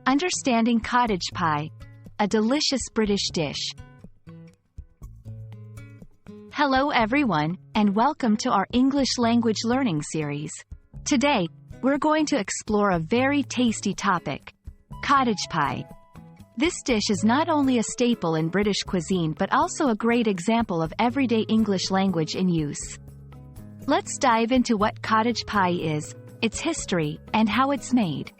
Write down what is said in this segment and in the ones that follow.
Understanding cottage pie, a delicious British dish. Hello everyone, and welcome to our English language learning series. Today, we're going to explore a very tasty topic: cottage pie. This dish is not only a staple in British cuisine but also a great example of everyday English language in use. Let's dive into what cottage pie is, its history, and how it's made.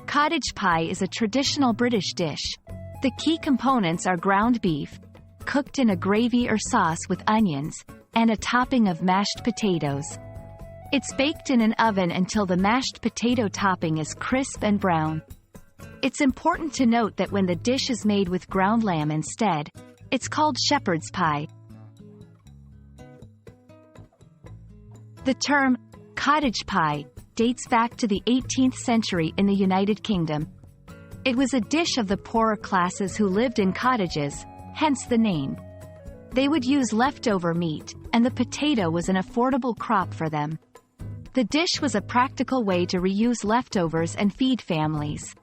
Cottage pie is a traditional British dish. The key components are ground beef, cooked in a gravy or sauce with onions, and a topping of mashed potatoes. It's baked in an oven until the mashed potato topping is crisp and brown. It's important to note that when the dish is made with ground lamb instead, it's called shepherd's pie. The term cottage pie dates back to the 18th century in the United Kingdom. It was a dish of the poorer classes who lived in cottages, hence the name. They would use leftover meat, and the potato was an affordable crop for them. The dish was a practical way to reuse leftovers and feed families.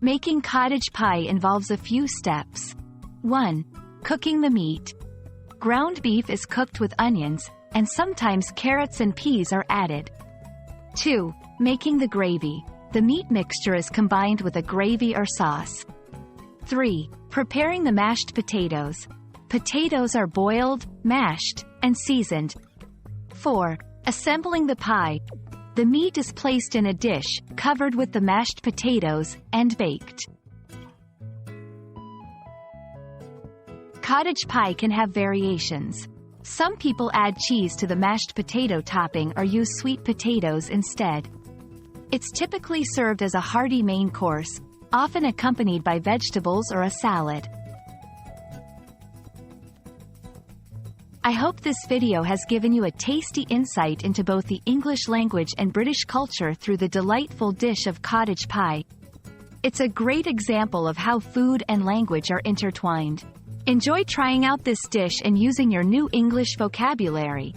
Making cottage pie involves a few steps. 1. Cooking the meat. Ground beef is cooked with onions, and sometimes carrots and peas are added. 2. Making the gravy. The meat mixture is combined with a gravy or sauce. 3. Preparing the mashed potatoes. Potatoes are boiled, mashed, and seasoned. 4. Assembling the pie. The meat is placed in a dish, covered with the mashed potatoes, and baked. Cottage pie can have variations. Some people add cheese to the mashed potato topping or use sweet potatoes instead. It's typically served as a hearty main course, often accompanied by vegetables or a salad. I hope this video has given you a tasty insight into both the English language and British culture through the delightful dish of cottage pie. It's a great example of how food and language are intertwined. Enjoy trying out this dish and using your new English vocabulary.